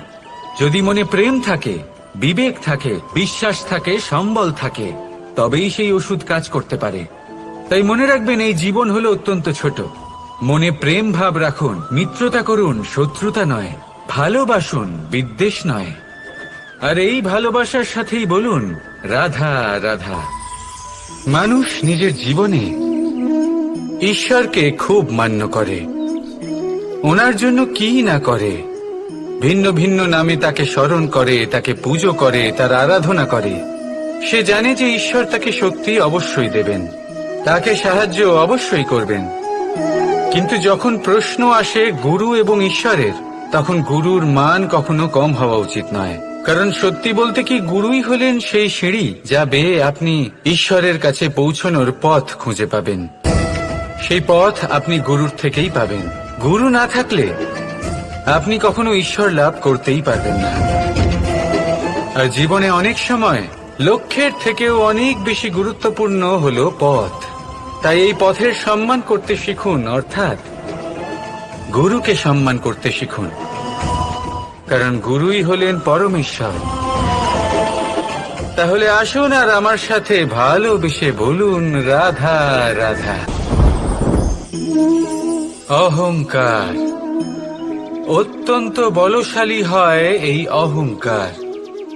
যদি মনে প্রেম থাকে, বিবেক থাকে, বিশ্বাস থাকে, সম্বল থাকে, তবেই সেই ওষুধ কাজ করতে পারে। তাই মনে রাখবেন, এই জীবন হলো অত্যন্ত ছোট। মনে প্রেম ভাব রাখুন, মিত্রতা করুন, শত্রুতা নয়। ভালোবাসুন, বিদ্বেষ নয়। আর এই ভালোবাসার সাথেই বলুন রাধা রাধা। মানুষ নিজের জীবনে ঈশ্বরকে খুব মান্য করে, ওনার জন্য কি না করে। ভিন্ন ভিন্ন নামে তাকে স্মরণ করে, তাকে পুজো করে, তার আরাধনা করে। সে জানে যে ঈশ্বর তাকে শক্তি অবশ্যই দেবেন, তাকে সাহায্য অবশ্যই করবেন। কিন্তু যখন প্রশ্ন আসে গুরু এবং ঈশ্বরের, তখন গুরুর মান কখনো কম হওয়া উচিত নয়। কারণ সত্যি বলতে কি, গুরুই হলেন সেই সিঁড়ি যা বেয়ে আপনি ঈশ্বরের কাছে পৌঁছানোর পথ খুঁজে পাবেন। সেই পথ আপনি গুরুর থেকেই পাবেন। গুরু না থাকলে আপনি কখনো ঈশ্বর লাভ করতেই পারবেন না। আর জীবনে অনেক সময় লক্ষ্যের থেকেও অনেক বেশি গুরুত্বপূর্ণ হলো পথ। তাই এই পথের সম্মান করতে শিখুন, অর্থাৎ গুরুকে সম্মান করতে শিখুন। কারণ গুরুই হলেন পরমেশ্বর। তাহলে আসুন আর আমার সাথে ভালোবেসে বলুন রাধা রাধা। অহংকার অত্যন্ত বলশালী হয়। এই অহংকার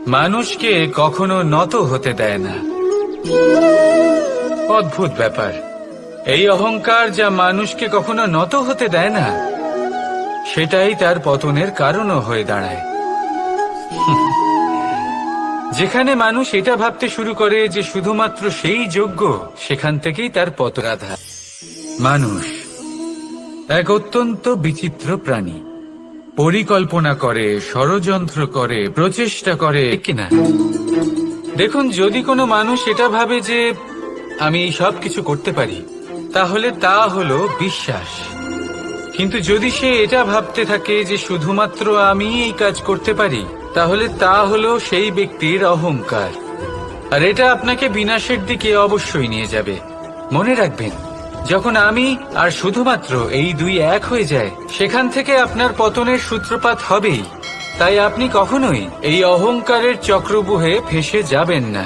মানুষকে কখনো নত হতে দেয় না। অদ্ভুত ব্যাপার, এই অহংকার যা মানুষকে কখনো নত হতে দেয় না, সেটাই তার পতনের কারণও হয়ে দাঁড়ায়। যেখানে মানুষ এটা ভাবতে শুরু করে যে শুধুমাত্র সেই যোগ্য, সেখান থেকেই তার পতন। রাধা। মানুষ এক অত্যন্ত বিচিত্র প্রাণী। পরিকল্পনা করে, ষড়যন্ত্র করে, প্রচেষ্টা করে কিনা। দেখুন, যদি কোনো মানুষ এটা ভাবে যে আমি এই সব কিছু করতে পারি, তাহলে তা হলো বিশ্বাস। কিন্তু যদি সে এটা ভাবতে থাকে যে শুধুমাত্র আমি এই কাজ করতে পারি, তাহলে তা হলো সেই ব্যক্তির অহংকার। আর এটা আপনাকে বিনাশের দিকে অবশ্যই নিয়ে যাবে। মনে রাখবেন, যখন আমি আর শুধুমাত্র এই দুই এক হয়ে যায়, সেখান থেকে আপনার পতনের সূত্রপাত হবেই। তাই আপনি কখনোই এই অহংকারের চক্রব্যূহে ফেঁসে যাবেন না।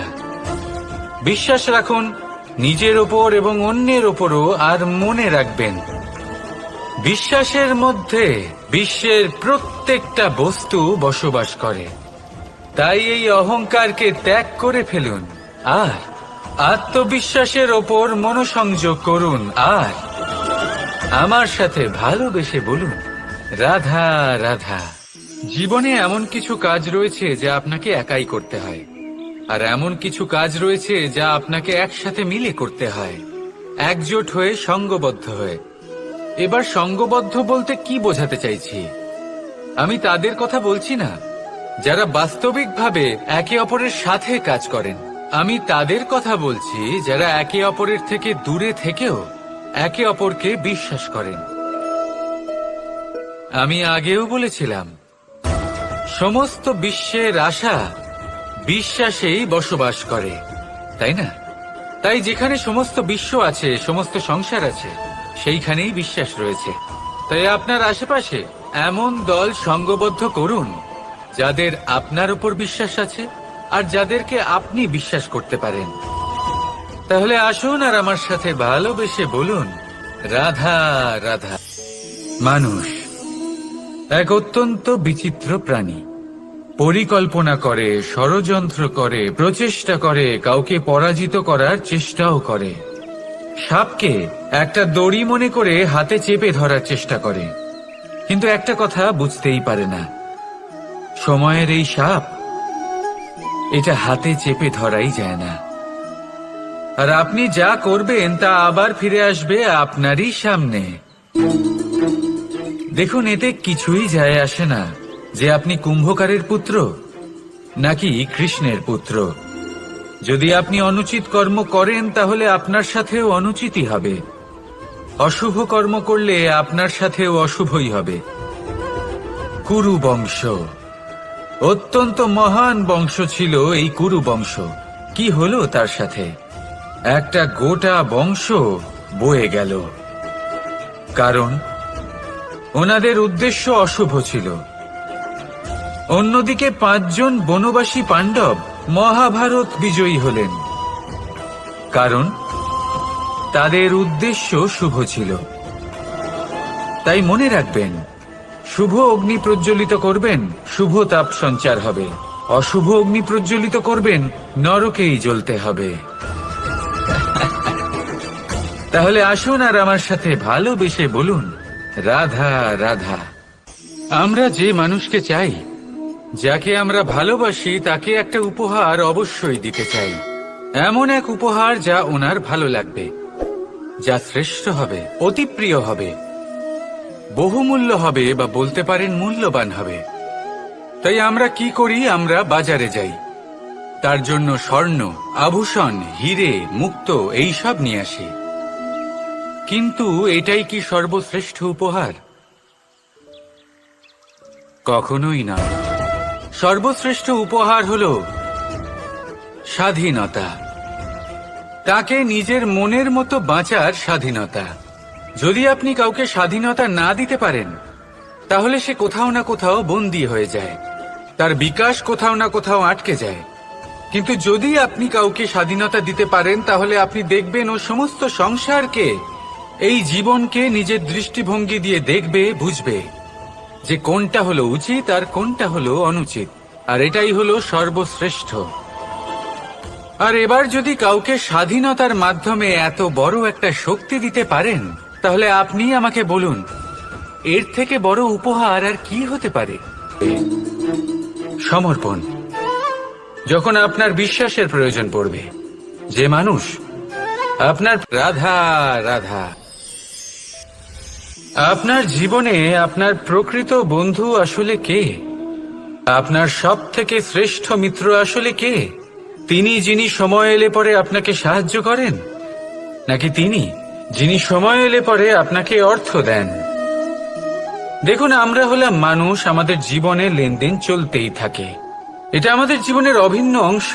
বিশ্বাস রাখুন নিজের ওপর এবং অন্যের ওপরও। আর মনে রাখবেন, বিশ্বাসের মধ্যে বিশ্বের প্রত্যেকটা বস্তু বসবাস করে। তাই এই অহংকারকে ত্যাগ করে ফেলুন আর আত্মবিশ্বাসের ওপর মনোসংযোগ করুন। আর আমার সাথে ভালোবেসে বলুন রাধা রাধা। জীবনে এমন কিছু কাজ রয়েছে যা আপনাকে একাই করতে হয়, আর এমন কিছু কাজ রয়েছে যা আপনাকে একসাথে মিলে করতে হয়, একজোট হয়ে, সঙ্গবদ্ধ হয়ে। এবার সঙ্গবদ্ধ বলতে কি বোঝাতে চাইছি? আমি তাদের কথা বলছি না যারা বাস্তবিকভাবে একে অপরের সাথে কাজ করেন। আমি তাদের কথা বলছি যারা একে অপরের থেকে দূরে থেকেও একে অপরকে বিশ্বাস করেন। আমি আগেও বলেছিলাম, সমস্ত বিশ্বের আশা বিশ্বাসেই বসবাস করে, তাই না? তাই যেখানে সমস্ত বিশ্ব আছে, সমস্ত সংসার আছে, সেইখানেই বিশ্বাস রয়েছে। তাই আপনার আশেপাশে এমন দল সঙ্গবদ্ধ করুন যাদের আপনার উপর বিশ্বাস আছে আর যাদেরকে আপনি বিশ্বাস করতে পারেন। তাহলে আসুন আর আমার সাথে ভালোবেসে বলুন রাধা রাধা। মানুষ এক অত্যন্ত বিচিত্র প্রাণী। পরিকল্পনা করে, ষড়যন্ত্র করে, প্রচেষ্টা করে, কাউকে পরাজিত করার চেষ্টাও করে। সাপকে একটা দড়ি মনে করে হাতে চেপে ধরার চেষ্টা করে, কিন্তু একটা কথা বুঝতেই পারে না, সময়ের এই সাপ, এটা হাতে চেপে ধরাই যায় না। আর আপনি যা করবেন তা আবার ফিরে আসবে আপনারই সামনে। দেখুন, এতে কিছুই যায় আসে না যে আপনি কুম্ভকারের পুত্র নাকি কৃষ্ণের পুত্র। যদি আপনি অনুচিত কর্ম করেন তাহলে আপনার সাথেও অনুচিতই হবে। অশুভ কর্ম করলে আপনার সাথেও অশুভই হবে। কুরু বংশ। অত্যন্ত মহান বংশ ছিল এই কুরু বংশ। কি হলো তার সাথে? একটা গোটা বংশ বয়ে গেল। কারণ ওনাদের উদ্দেশ্য অশুভ ছিল। অন্যদিকে 5 জন বনবাসী পাণ্ডব মহাভারত বিজয়ী হলেন, কারণ তাদের উদ্দেশ্য শুভ ছিল। তাই মনে রাখবেন, শুভ অগ্নি প্রজ্বলিত করবেন, শুভ তাপ সঞ্চার হবে। অশুভ অগ্নি প্রজ্বলিত করবেন, নরকেই জ্বলতে হবে। তাহলে আসুন আর আমার সাথে ভালোবেসে বলুন, রাধা রাধা। আমরা যে মানুষকে চাই, যাকে আমরা ভালোবাসি, তাকে একটা উপহার অবশ্যই দিতে চাই। এমন এক উপহার যা ওনার ভালো লাগবে, যা শ্রেষ্ঠ হবে, অতি প্রিয় হবে, বহুমূল্য হবে, বা বলতে পারেন মূল্যবান হবে। তাই আমরা কি করি? আমরা বাজারে যাই, তার জন্য স্বর্ণ, আভূষণ, হিরে, মুক্ত এইসব নিয়ে আসি। কিন্তু এটাই কি সর্বশ্রেষ্ঠ উপহার? কখনোই না। সর্বশ্রেষ্ঠ উপহার হলো স্বাধীনতা। তাকে নিজের মনের মতো বাঁচার স্বাধীনতা। যদি আপনি কাউকে স্বাধীনতা না দিতে পারেন, তাহলে সে কোথাও না কোথাও বন্দী হয়ে যায়, তার বিকাশ কোথাও না কোথাও আটকে যায়। কিন্তু যদি আপনি কাউকে স্বাধীনতা দিতে পারেন, তাহলে আপনি দেখবেন ও সমস্ত সংসারকে, এই জীবনকে নিজের দৃষ্টিভঙ্গি দিয়ে দেখবে, বুঝবে যে কোনটা হলো উচিত আর কোনটা হলো অনুচিত। আর এটাই হলো সর্বশ্রেষ্ঠ। আর এবার যদি কাউকে স্বাধীনতার মাধ্যমে এত বড় একটা শক্তি দিতে পারেন, তাহলে আপনি আমাকে বলুন, এর থেকে বড় উপহার আর কি হতে পারে? সমর্পণ। যখন আপনার বিশ্বাসের প্রয়োজন পড়বে, যে মানুষ আপনার রাধা রাধা, আপনার জীবনে আপনার প্রকৃত বন্ধু আসলে কে? আপনার সব থেকে শ্রেষ্ঠ মিত্র আসলে কে? তিনি যিনি সময় এলে পরে আপনাকে সাহায্য করেন, নাকি তিনি যিনি সময় এলে পরে আপনাকে অর্থ দেন? দেখুন, আমরা হলাম মানুষ, আমাদের জীবনে লেনদেন চলতেই থাকে। এটা আমাদের জীবনের অভিন্ন অংশ।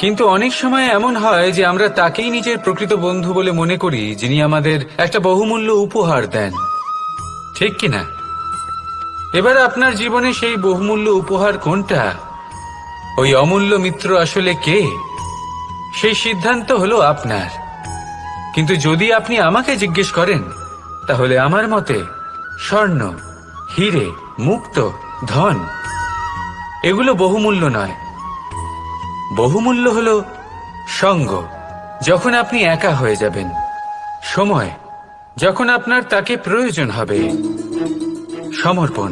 কিন্তু অনেক সময় এমন হয় যে আমরা তাকেই নিজের প্রকৃত বন্ধু বলে মনে করি, যিনি আমাদের একটা বহুমূল্য উপহার দেন, ঠিক কিনা? এবার আপনার জীবনে সেই বহুমূল্য উপহার কোনটা, ওই অমূল্য মিত্র আসলে কে, সেই সিদ্ধান্ত হলো আপনার। কিন্তু যদি আপনি আমাকে জিজ্ঞেস করেন, তাহলে আমার মতে স্বর্ণ, হিরে, মুক্ত, ধন এগুলো বহুমূল্য নয়। বহুমূল্য হলো সঙ্গ, যখন আপনি একা হয়ে যাবেন, সময়, যখন আপনার তাকে প্রয়োজন হবে, সমর্পণ,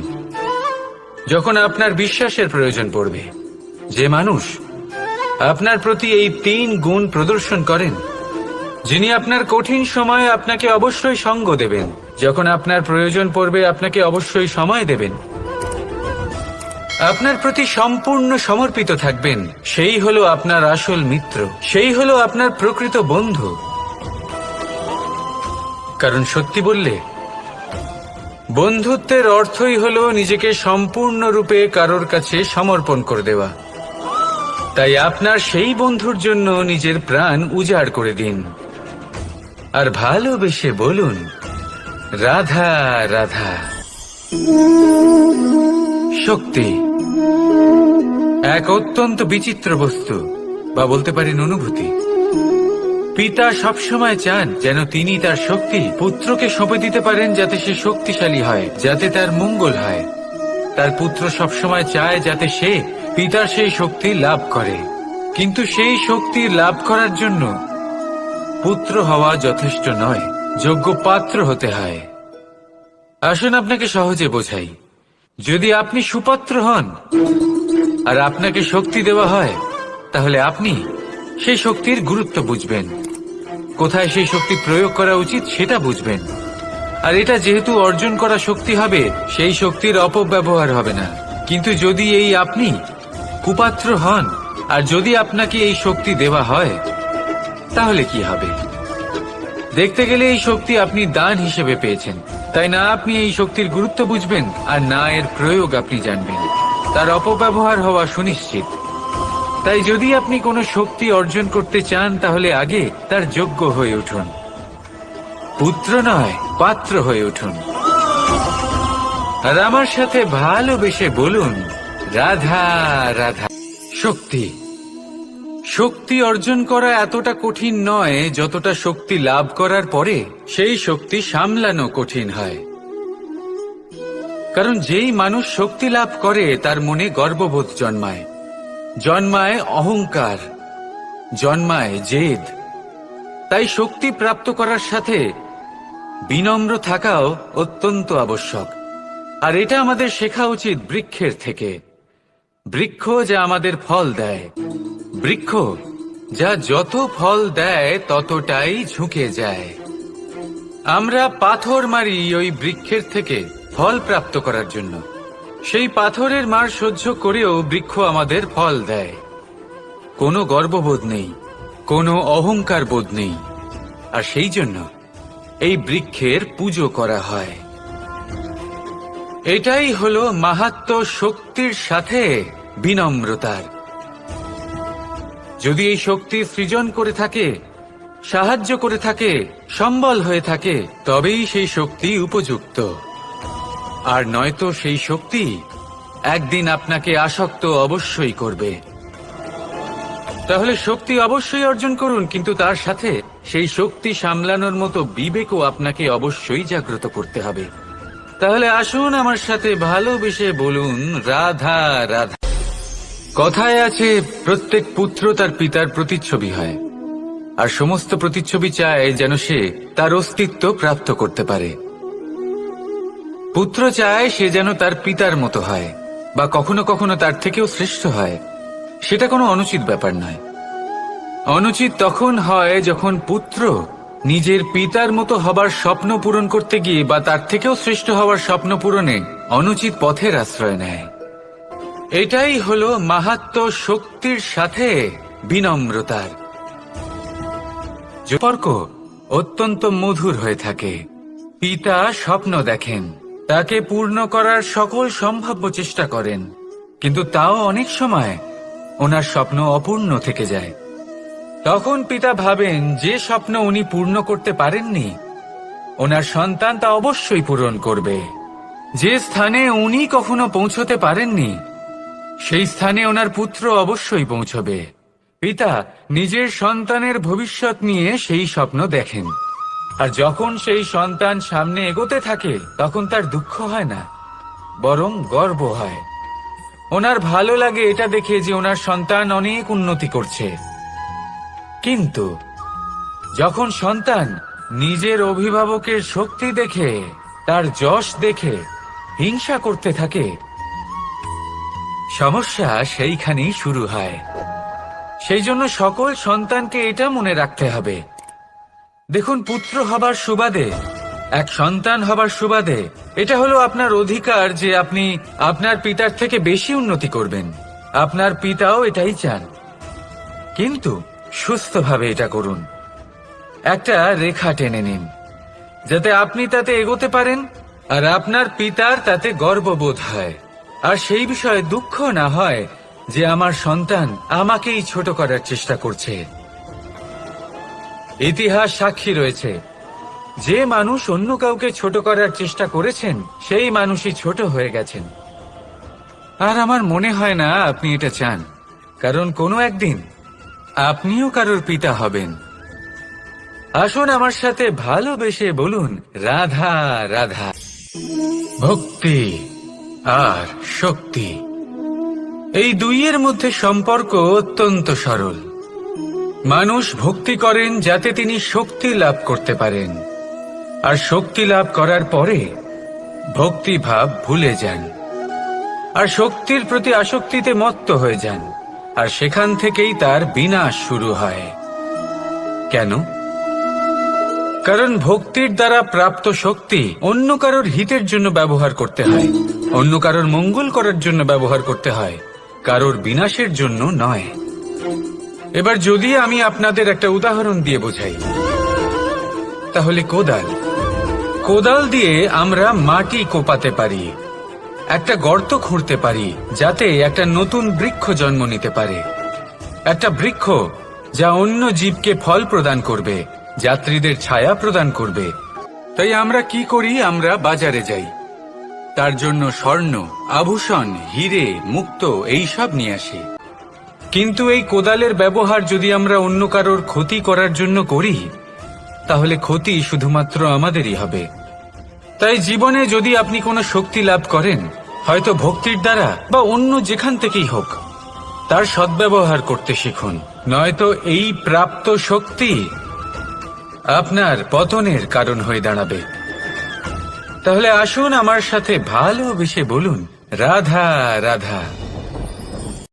যখন আপনার বিশ্বাসের প্রয়োজন পড়বে। যে মানুষ আপনার প্রতি এই 3 গুণ প্রদর্শন করেন, যিনি আপনার কঠিন সময়ে আপনাকে অবশ্যই সঙ্গ দেবেন, যখন আপনার প্রয়োজন পড়বে আপনাকে অবশ্যই সময় দেবেন, আপনার প্রতি সম্পূর্ণ সমর্পিত থাকবেন, সেই হলো আপনার আসল মিত্র, সেই হলো আপনার প্রকৃত বন্ধু। কারণ সত্যি বললে, বন্ধুত্বের অর্থই হলো নিজেকে সম্পূর্ণরূপে কারোর কাছে সমর্পণ করে দেওয়া। তাই আপনার সেই বন্ধুর জন্য নিজের প্রাণ উজাড় করে দিন, আর ভালোবেসে বলুন, রাধা রাধা। শক্তি এক অত্যন্ত বিচিত্র বস্তু, বা বলতে পারেন অনুভূতি। পিতা সবসময় চান যেন তিনি তার শক্তি পুত্রকে সঁপে দিতে পারেন, যাতে সে শক্তিশালী হয়, যাতে তার মঙ্গল হয়। তার পুত্র সবসময় চায় যাতে সে পিতার সেই শক্তি লাভ করে। কিন্তু সেই শক্তি লাভ করার জন্য পুত্র হওয়া যথেষ্ট নয়, যোগ্য পাত্র হতে হয়। আসুন আপনাকে সহজে বোঝাই। যদি আপনি সুপাত্র হন আর আপনাকে শক্তি দেওয়া হয়, তাহলে আপনি সেই শক্তির গুরুত্ব বুঝবেন, কোথায় সেই শক্তি প্রয়োগ করা উচিত সেটা বুঝবেন। আর এটা যেহেতু অর্জন করা শক্তি হবে, সেই শক্তির অপব্যবহার হবে না। কিন্তু যদি এই আপনি কুপাত্র হন, আর যদি আপনাকে এই শক্তি দেওয়া হয়, তাহলে কি হবে? দেখতে গেলে এই শক্তি আপনি দান হিসেবে পেয়েছেন, তাই না আপনি এই শক্তির গুরুত্ব বুঝবেন আর না এর প্রয়োগ আপনি জানবেন। তার অপব্যবহার হওয়া সুনিশ্চিত। তাই যদি আপনি কোনো শক্তি অর্জন করতে চান তাহলে আগে তার যোগ্য হয়ে উঠুন। পুত্র নয়, পাত্র হয়ে উঠুন। আর আমার সাথে ভালোবেসে বলুন, রাধা রাধা। শক্তি শক্তি অর্জন করা এতটা কঠিন নয় যতটা শক্তি লাভ করার পরে সেই শক্তি সামলানো কঠিন হয়। কারণ যেই মানুষ শক্তি লাভ করে তার মনে গর্ববোধ জন্মায়, জন্মায় অহংকার, জন্মায় জেদ। তাই শক্তি প্রাপ্ত করার সাথে বিনম্র থাকাও অত্যন্ত আবশ্যক। আর এটা আমাদের শেখা উচিত বৃক্ষের থেকে। বৃক্ষ যা আমাদের ফল দেয়, বৃক্ষ যা যত ফল দেয় ততটাই ঝুঁকে যায়। আমরা পাথর মারি ওই বৃক্ষের থেকে ফল প্রাপ্ত করার জন্য। সেই পাথরের মার সহ্য করেও বৃক্ষ আমাদের ফল দেয়। কোনো গর্ববোধ নেই, কোনো অহংকার বোধ নেই। আর সেই জন্য এই বৃক্ষের পুজো করা হয়। এটাই হলো মাহাত্ম্য শক্তির সাথে বিনম্রতার। যদি এই শক্তি সৃজন করে থাকে, সাহায্য করে থাকে, সম্বল হয়ে থাকে, তবেই সেই শক্তি উপযুক্ত। আর নয়তো সেই শক্তি একদিন আপনাকে আসক্ত অবশ্যই করবে। তাহলে শক্তি অবশ্যই অর্জন করুন, কিন্তু তার সাথে সেই শক্তি সামলানোর মতো বিবেকও আপনাকে অবশ্যই জাগ্রত করতে হবে। তাহলে আসুন আমার সাথে ভালোবেসে বলুন, রাধা রাধা। কথায় আছে, প্রত্যেক পুত্র তার পিতার প্রতিচ্ছবি হয়, আর সমস্ত প্রতিচ্ছবি চায় যেন সে তার অস্তিত্ব প্রাপ্ত করতে পারে। পুত্র চায় সে যেন তার পিতার মতো হয়, বা কখনো কখনো তার থেকেও শ্রেষ্ঠ হয়। সেটা কোনো অনুচিত ব্যাপার নয়। অনুচিত তখন হয় যখন পুত্র নিজের পিতার মতো হবার স্বপ্ন পূরণ করতে গিয়ে বা তার থেকেও শ্রেষ্ঠ হওয়ার স্বপ্ন পূরণে অনুচিত পথের আশ্রয় নেয়। এটাই হলো মাহাত্ম্য শক্তির সাথে বিনম্রতার। সম্পর্ক অত্যন্ত মধুর হয়ে থাকে। পিতা স্বপ্ন দেখেন, তাকে পূর্ণ করার সকল সম্ভাব্য চেষ্টা করেন, কিন্তু তাও অনেক সময় ওনার স্বপ্ন অপূর্ণ থেকে যায়। তখন পিতা ভাবেন যে স্বপ্ন উনি পূর্ণ করতে পারেননি, ওনার সন্তান তা অবশ্যই পূরণ করবে। যে স্থানে উনি কখনো পৌঁছতে পারেননি, সেই স্থানে ওনার পুত্র অবশ্যই পৌঁছবে। পিতা নিজের সন্তানের ভবিষ্যৎ নিয়ে সেই স্বপ্ন দেখেন, আর যখন সেই সন্তান সামনে এগোতে থাকে তখন তার দুঃখ হয় না, বরং গর্ব হয়। ওনার ভালো লাগে এটা দেখে যে ওনার সন্তান অনেক উন্নতি করছে। কিন্তু যখন সন্তান নিজের অভিভাবকের শক্তি দেখে, তার যশ দেখে হিংসা করতে থাকে, সমস্যা সেইখানেই শুরু হয়। সেই জন্য সকল সন্তানকে এটা মনে রাখতে হবে, দেখুন, পুত্র হবার সুবাদে, এক সন্তান হবার সুবাদে এটা হলো আপনার অধিকার যে আপনি আপনার পিতার থেকে বেশি উন্নতি করবেন। আপনার পিতাও এটাই চান, কিন্তু সুস্থভাবে এটা করুন। একটা রেখা টেনে নিন যাতে আপনি তাতে এগোতে পারেন আর আপনার পিতার তাতে গর্ববোধ হয়, আর সেই বিষয়ে দুঃখ না হয় যে আমার সন্তান আমাকেই ছোট করার চেষ্টা করছে। ইতিহাস সাক্ষী রয়েছে, যে মানুষ অন্য কাউকে ছোট করার চেষ্টা করেছেন সেই মানুষই ছোট হয়ে গেছেন। আর আমার মনে হয় না আপনি এটা চান, কারণ কোনো একদিন আপনিও কারোর পিতা হবেন। আসুন আমার সাথে ভালোবেসে বলুন, রাধা রাধা। ভক্তি আর শক্তি, এই দুইয়ের মধ্যে সম্পর্ক অত্যন্ত সরল। মানুষ ভক্তি করেন যাতে তিনি শক্তি লাভ করতে পারেন, আর শক্তি লাভ করার পরে ভক্তিভাব ভুলে যান, আর শক্তির প্রতি আসক্তিতে মত্ত হয়ে যান, আর সেখান থেকেই তার বিনাশ শুরু হয়। কেন? কারণ ভক্তির দ্বারা প্রাপ্ত শক্তি অন্য কারোর হিতের জন্য ব্যবহার করতে হয়, অন্য কারোর মঙ্গল করার জন্য ব্যবহার করতে হয়, কারোর বিনাশের জন্য নয়। এবার যদি আমি আপনাদের একটা উদাহরণ দিয়ে বোঝাই, তাহলে কোদাল কোদাল দিয়ে আমরা মাটি কোপাতে পারি, একটা গর্ত খুঁড়তে পারি যাতে একটা নতুন বৃক্ষ জন্ম নিতে পারে, একটা বৃক্ষ যা অন্য জীবকে ফল প্রদান করবে, যাত্রীদের ছায়া প্রদান করবে। তাই আমরা কি করি? আমরা বাজারে যাই, তার জন্য স্বর্ণ, আভূষণ, হিরে, মুক্ত এইসব নিয়ে আসি। কিন্তু এই কোদালের ব্যবহার যদি আমরা অন্য কারোর ক্ষতি করার জন্য করি, তাহলে ক্ষতি শুধুমাত্র আমাদেরই হবে। তাই জীবনে যদি আপনি কোনো শক্তি লাভ করেন, হয়তো ভক্তির দ্বারা বা অন্য যেখান থেকেই হোক, তার সদ্ব্যবহার করতে শিখুন, নয়তো এই প্রাপ্ত শক্তি আপনার পতনের কারণ হয়ে দাঁড়াবে। তাহলে আসুন আমার সাথে ভালোবেসে বলুন, রাধা রাধা।